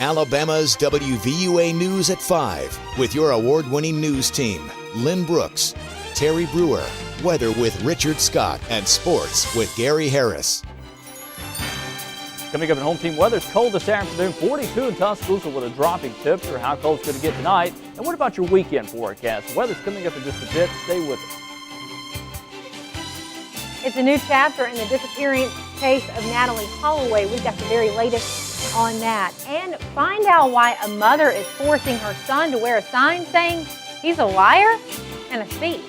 Alabama's WVUA News at 5 with your award-winning news team, Lynn Brooks, Terry Brewer, weather with Richard Scott, and sports with Gary Harris. Coming up in home team weather, it's cold this afternoon, 42 in Tuscaloosa with a dropping temperature. How cold it's going to get tonight? And what about your weekend forecast? Weather's coming up in just a bit. Stay with us. It's a new chapter in the disappearing case of Natalee Holloway. We've got the very latest on that. And find out why a mother is forcing her son to wear a sign saying he's a liar and a thief.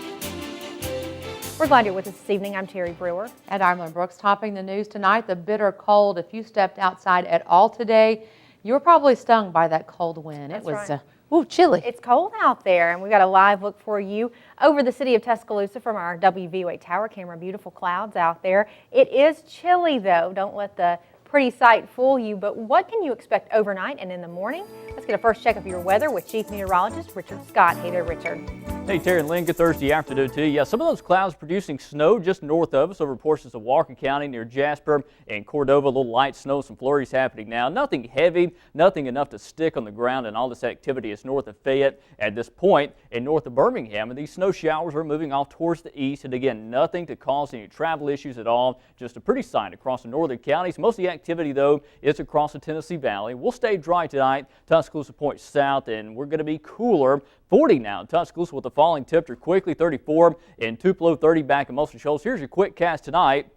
We're glad you're with us this evening. I'm Terry Brewer. And I'm Lynn Brooks. Topping the news tonight, the bitter cold. If you stepped outside at all today, you were probably stung by that cold wind. That's it was right. Chilly. It's cold out there, and we've got a live look for you over the city of Tuscaloosa from our WVUA tower camera. Beautiful clouds out there. It is chilly, though. Don't let the pretty sight fool you. But what can you expect overnight and in the morning? Let's get a first check of your weather with Chief Meteorologist Richard Scott. Hey there, Richard. Hey, Terry and Lynn, good Thursday afternoon to you. Yeah, some of those clouds producing snow just north of us over portions of Walker County near Jasper and Cordova. A little light snow, some flurries happening now. Nothing heavy, nothing enough to stick on the ground, and all this activity is north of Fayette at this point and north of Birmingham. And these snow showers are moving off towards the east. And again, nothing to cause any travel issues at all. Just a pretty sight across the northern counties. Most of the activity, though, is across the Tennessee Valley. We'll stay dry tonight. Tuscaloosa points south, and we're going to be cooler. 40 now in Tuscaloosa with a falling temperature quickly, 34 in Tupelo, 30 back in Moulton Shoals. Here's your quick cast tonight.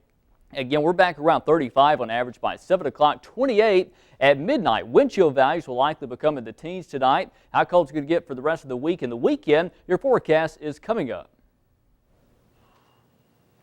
Again, we're back around 35 on average by 7 o'clock, 28 at midnight. Wind chill values will likely become in the teens tonight. How cold it's going to get for the rest of the week and the weekend, your forecast is coming up.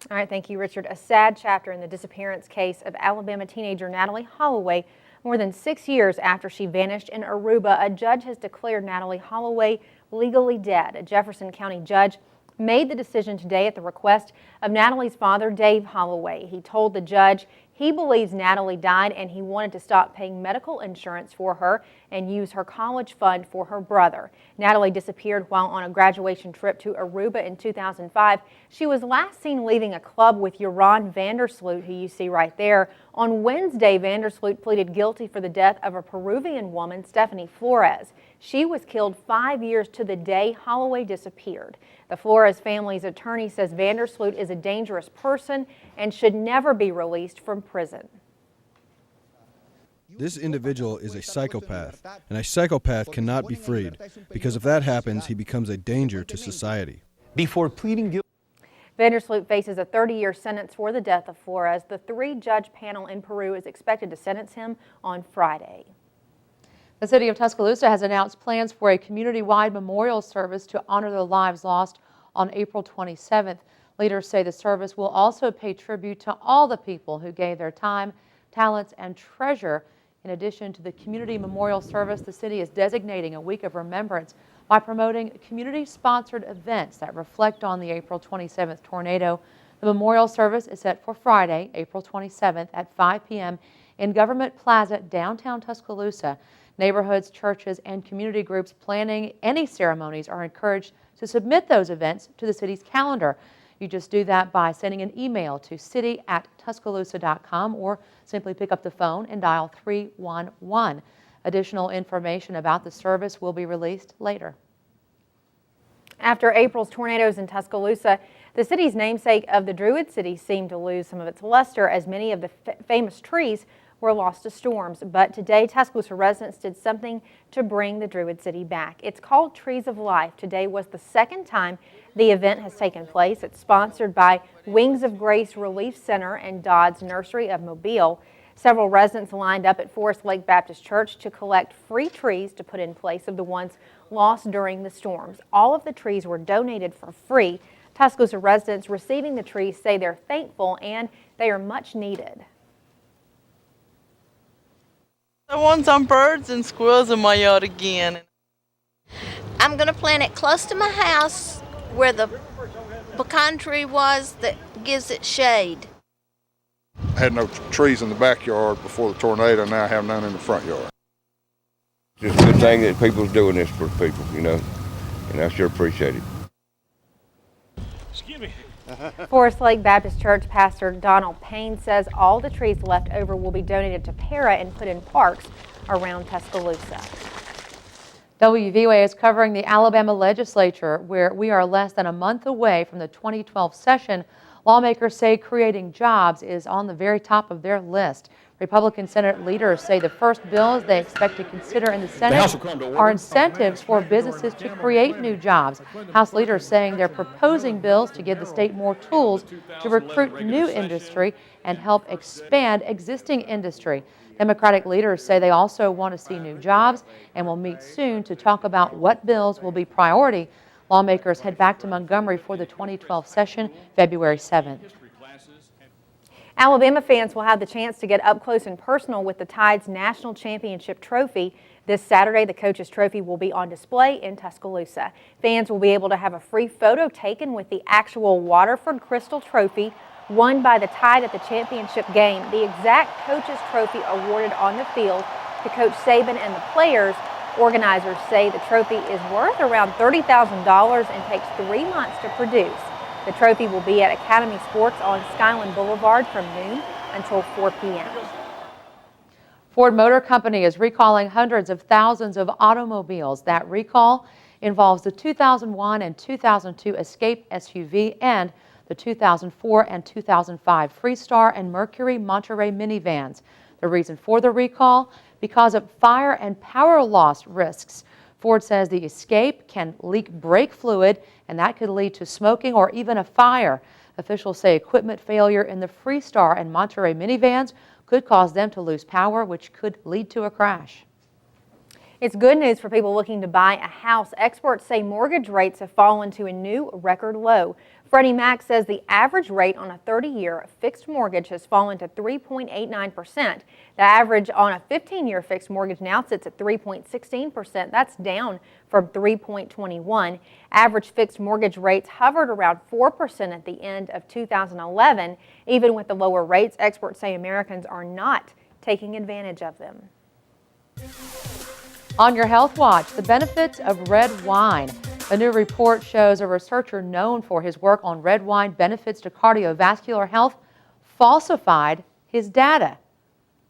All right, thank you, Richard. A sad chapter in the disappearance case of Alabama teenager Natalee Holloway. More than 6 years after she vanished in Aruba, a judge has declared Natalee Holloway legally dead. A Jefferson County judge made the decision today at the request of Natalee's father, Dave Holloway. He told the judge he believes Natalee died and he wanted to stop paying medical insurance for her and use her college fund for her brother. Natalee disappeared while on a graduation trip to Aruba in 2005. She was last seen leaving a club with Yaron Vandersloot, who you see right there. On Wednesday, Vandersloot pleaded guilty for the death of a Peruvian woman, Stephanie Flores. She was killed 5 years to the day Holloway disappeared. The Flores family's attorney says Vandersloot is a dangerous person and should never be released from prison. This individual is a psychopath, and a psychopath cannot be freed, because if that happens, he becomes a danger to society. Before pleading guilty, Vandersloot faces a 30-year sentence for the death of Flores. The three-judge panel in Peru is expected to sentence him on Friday. The city of Tuscaloosa has announced plans for a community-wide memorial service to honor the lives lost on April 27th. Leaders say the service will also pay tribute to all the people who gave their time, talents, and treasure. In addition to the community memorial service, the city is designating a week of remembrance by promoting community-sponsored events that reflect on the April 27th tornado. The memorial service is set for Friday, April 27th at 5 p.m. in Government Plaza, downtown Tuscaloosa. Neighborhoods, churches, and community groups planning any ceremonies are encouraged to submit those events to the city's calendar. You just do that by sending an email to city@tuscaloosa.com or simply pick up the phone and dial 311. Additional information about the service will be released later. After April's tornadoes in Tuscaloosa, the city's namesake of the Druid City seemed to lose some of its luster as many of the famous trees were lost to storms. But today, Tuscaloosa residents did something to bring the Druid City back. It's called Trees of Life. Today was the second time the event has taken place. It's sponsored by Wings of Grace Relief Center and Dodd's Nursery of Mobile. Several residents lined up at Forest Lake Baptist Church to collect free trees to put in place of the ones lost during the storms. All of the trees were donated for free. Tuscaloosa residents receiving the trees say they're thankful and they are much needed. I want some birds and squirrels in my yard again. I'm going to plant it close to my house where the pecan tree was that gives it shade. I had no trees in the backyard before the tornado, now I have none in the front yard. It's a good thing that people's doing this for people, you know, and I sure appreciate it. excuse me. Forest Lake Baptist Church Pastor Donald Payne says all the trees left over will be donated to Para and put in parks. around Tuscaloosa. WVUA is covering the Alabama legislature, where we are less than a month away from the 2012 session. Lawmakers say creating jobs is on the very top of their list. Republican Senate leaders say the first bills they expect to consider in the Senate are incentives for businesses to create new jobs. House leaders saying they're proposing bills to give the state more tools to recruit new industry and help expand existing industry. Democratic leaders say they also want to see new jobs and will meet soon to talk about what bills will be priority. Lawmakers head back to Montgomery for the 2012 session, February 7th. Alabama fans will have the chance to get up close and personal with the Tide's National Championship Trophy. This Saturday, the Coach's Trophy will be on display in Tuscaloosa. Fans will be able to have a free photo taken with the actual Waterford Crystal Trophy won by the Tide at the championship game. The exact Coach's Trophy awarded on the field to Coach Saban and the players. Organizers say the trophy is worth around $30,000 and takes 3 months to produce. The trophy will be at Academy Sports on Skyland Boulevard from noon until 4 p.m. Ford Motor Company is recalling hundreds of thousands of automobiles. That recall involves the 2001 and 2002 Escape SUV and the 2004 and 2005 Freestar and Mercury Monterey minivans. The reason for the recall? Because of fire and power loss risks. Ford says the Escape can leak brake fluid, and that could lead to smoking or even a fire. Officials say equipment failure in the Freestar and Monterey minivans could cause them to lose power, which could lead to a crash. It's good news for people looking to buy a house. Experts say mortgage rates have fallen to a new record low. Freddie Mac says the average rate on a 30-year fixed mortgage has fallen to 3.89%. The average on a 15-year fixed mortgage now sits at 3.16%. That's down from 3.21. Average fixed mortgage rates hovered around 4% at the end of 2011. Even with the lower rates, experts say Americans are not taking advantage of them. On your Health Watch, the benefits of red wine. A new report shows a researcher known for his work on red wine benefits to cardiovascular health falsified his data.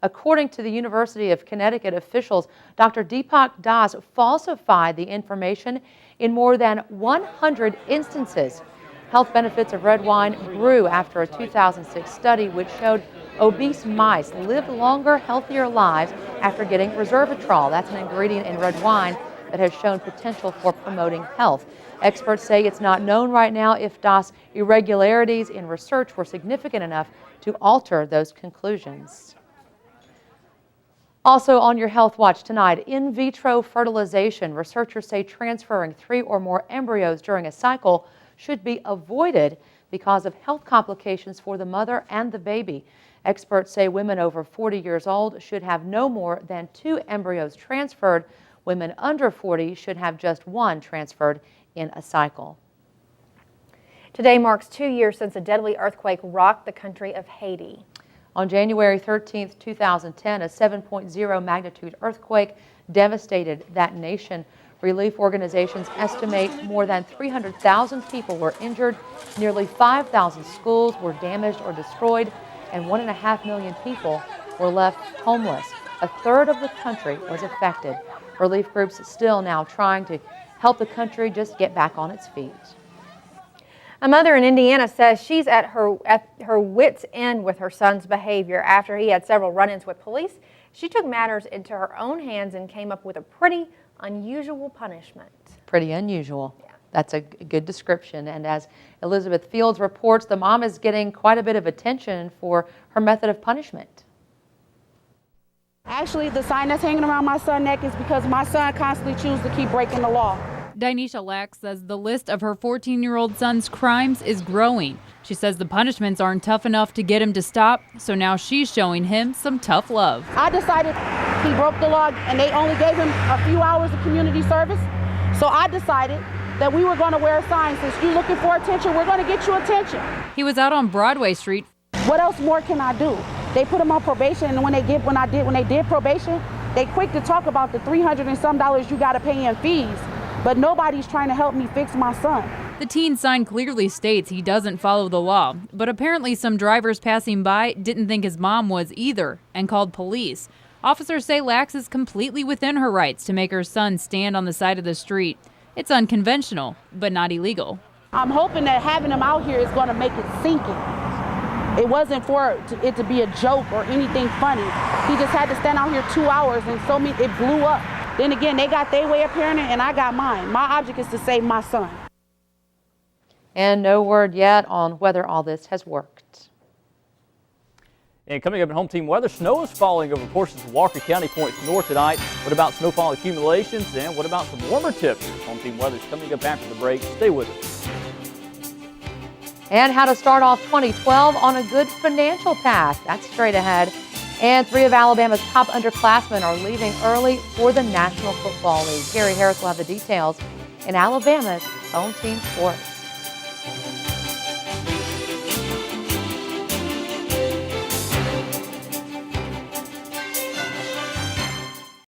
According to the University of Connecticut officials, Dr. Deepak Das falsified the information in more than 100 instances. Health benefits of red wine grew after a 2006 study which showed obese mice lived longer, healthier lives after getting resveratrol. That's an ingredient in red wine that has shown potential for promoting health. Experts say it's not known right now if Das' irregularities in research were significant enough to alter those conclusions. Also on your Health Watch tonight, in vitro fertilization. Researchers say transferring 3 or more embryos during a cycle should be avoided because of health complications for the mother and the baby. Experts say women over 40 years old should have no more than 2 embryos transferred. Women under 40 should have just 1 transferred in a cycle. Today marks 2 years since a deadly earthquake rocked the country of Haiti. On January 13, 2010, a 7.0 magnitude earthquake devastated that nation. Relief organizations estimate more than 300,000 people were injured, nearly 5,000 schools were damaged or destroyed, and 1.5 million people were left homeless. A third of the country was affected. Relief groups still now trying to help the country just get back on its feet. A mother in Indiana says she's at her wit's end with her son's behavior. After he had several run-ins with police, she took matters into her own hands and came up with a pretty unusual punishment. Pretty unusual. Yeah. That's a good description. And as Elizabeth Fields reports, the mom is getting quite a bit of attention for her method of punishment. Actually, the sign that's hanging around my son's neck is because my son constantly chooses to keep breaking the law. Dinesha Lack says the list of her 14-year-old son's crimes is growing. She says the punishments aren't tough enough to get him to stop, so now she's showing him some tough love. I decided he broke the law and they only gave him a few hours of community service, so I decided that we were going to wear a sign. Since you're looking for attention, we're going to get you attention. He was out on Broadway Street. What else more can I do? They put him on probation, and when they did probation, they quick to talk about the $300 and some you got to pay in fees. But nobody's trying to help me fix my son. The teen sign clearly states he doesn't follow the law, but apparently some drivers passing by didn't think his mom was either and called police. Officers say Lax is completely within her rights to make her son stand on the side of the street. It's unconventional, but not illegal. I'm hoping that having him out here is going to make it sink in. It wasn't for it to be a joke or anything funny. He just had to stand out here 2 hours and it blew up. Then again, they got their way of parenting and I got mine. My object is to save my son. And no word yet on whether all this has worked. And coming up in home team weather, snow is falling over portions of Walker County points north tonight. What about snowfall accumulations and what about some warmer temperatures? Home team weather is coming up after the break. Stay with us. And how to start off 2012 on a good financial path. That's straight ahead. And 3 of Alabama's top underclassmen are leaving early for the National Football League. Gary Harris will have the details in Alabama's Home Team Sports.